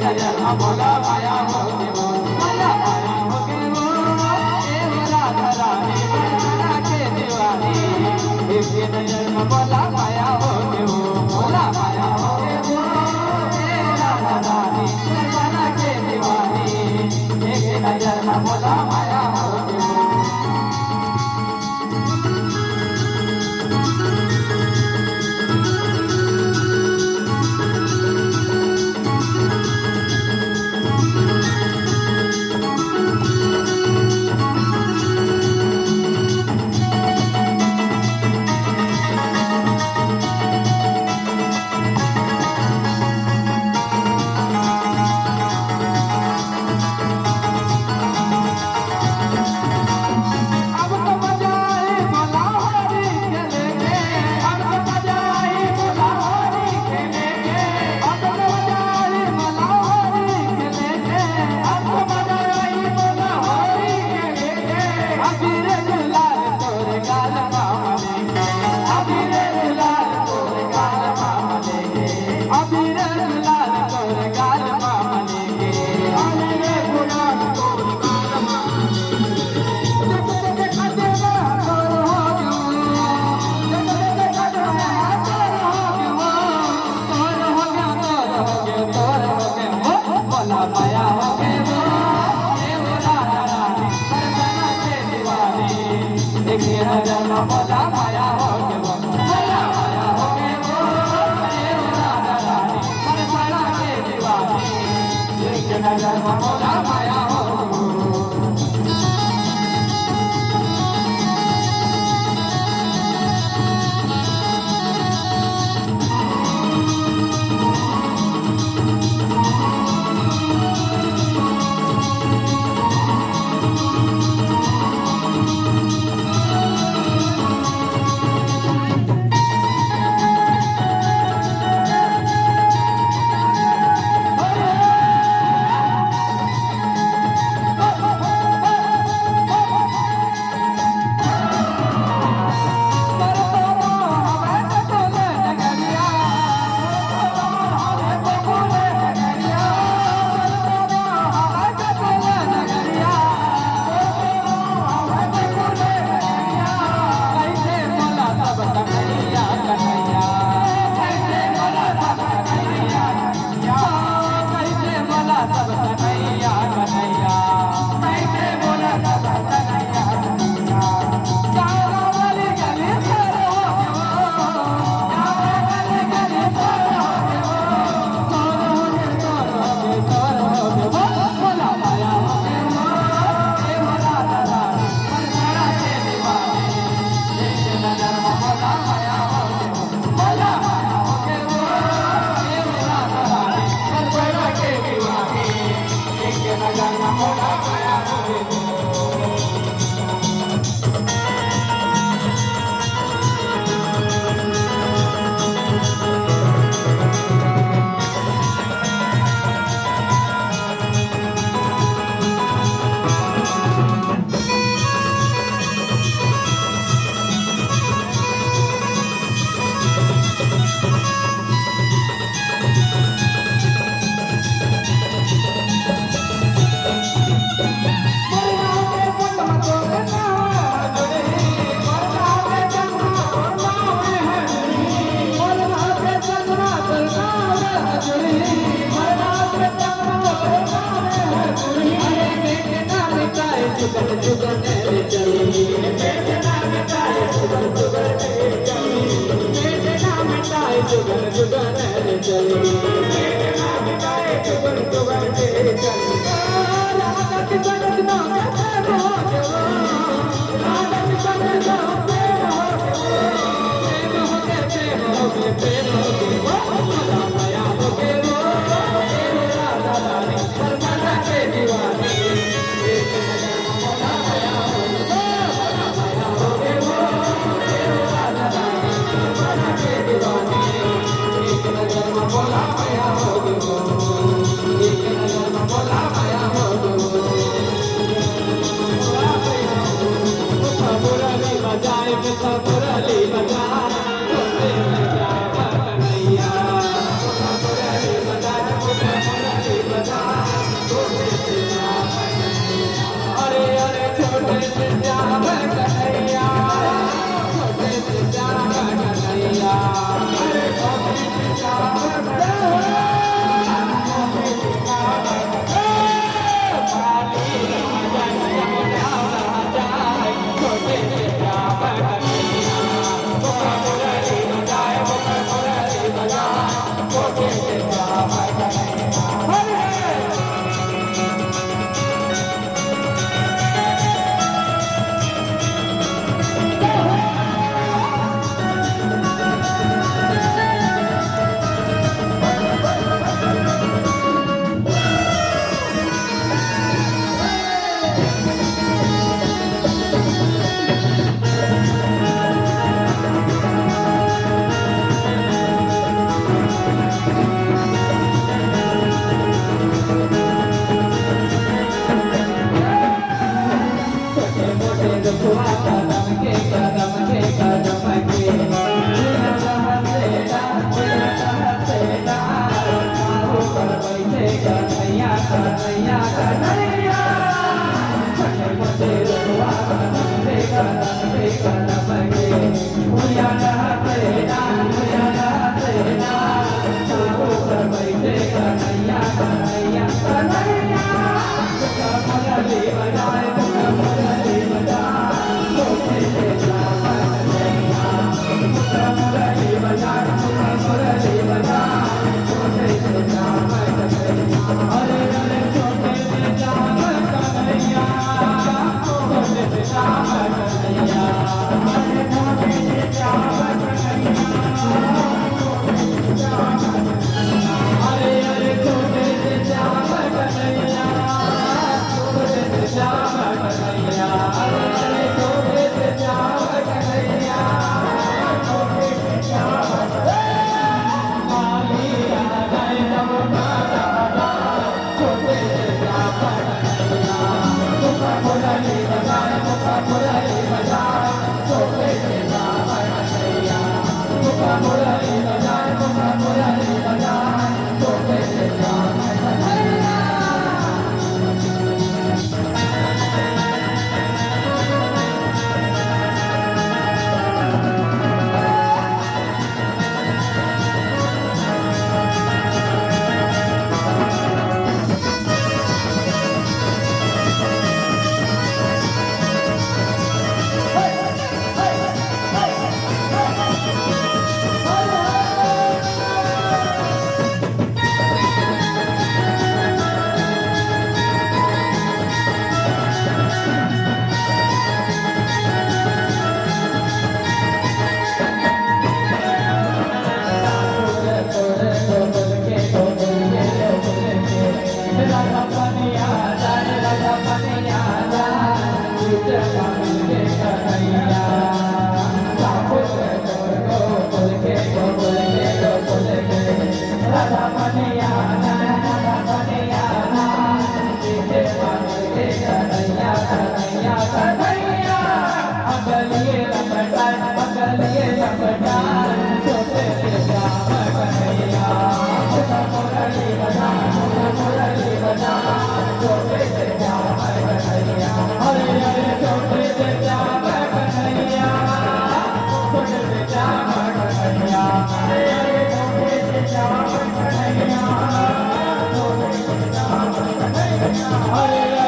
नजर में भोला माया हो के वो भोला माया हो के वो ए हो राधा रानी बरसाना के दीवानी एक नजर में भोला माया हो के वो भोला माया हो के वो ए राधा रानी बरसाना के दीवानी एक नजर में भोला माया हो के वो भोला माया हो के वो भोला माया हो के वो ए राधा रानी बरसाना के दीवानी एक नजर में भोला माया हो के वो कन्हैया कन्हैया कन्हैया छोटे मोटे रुआ कन्हैया कन्हैया कन्हैया भैया तेरा चारों पर बैठे कन्हैया कन्हैया कन्हैया मुरली बजाए मुरली बजाए छोटे से श्याम कन्हैया मुरली बजाए मुरली बजाए छोटे से श्याम कन्हैया अरे अरे छोटे से श्याम कन्हैया छोटे से श्याम कन्हैया अरे छोटे से श्याम कन्हैया अरे अरे छोटे से श्याम कन्हैया छोटे से श्याम कन्हैया अरे अरे छोटे से श्याम कन्हैया छोटे से श्याम माली राधाए नव राधा छोटे से श्याम कन्हैया मुखा मुरली बजाए छोटे से श्याम कन्हैया मुखा मुरली बजाए छोटे से श्याम कन्हैया Hare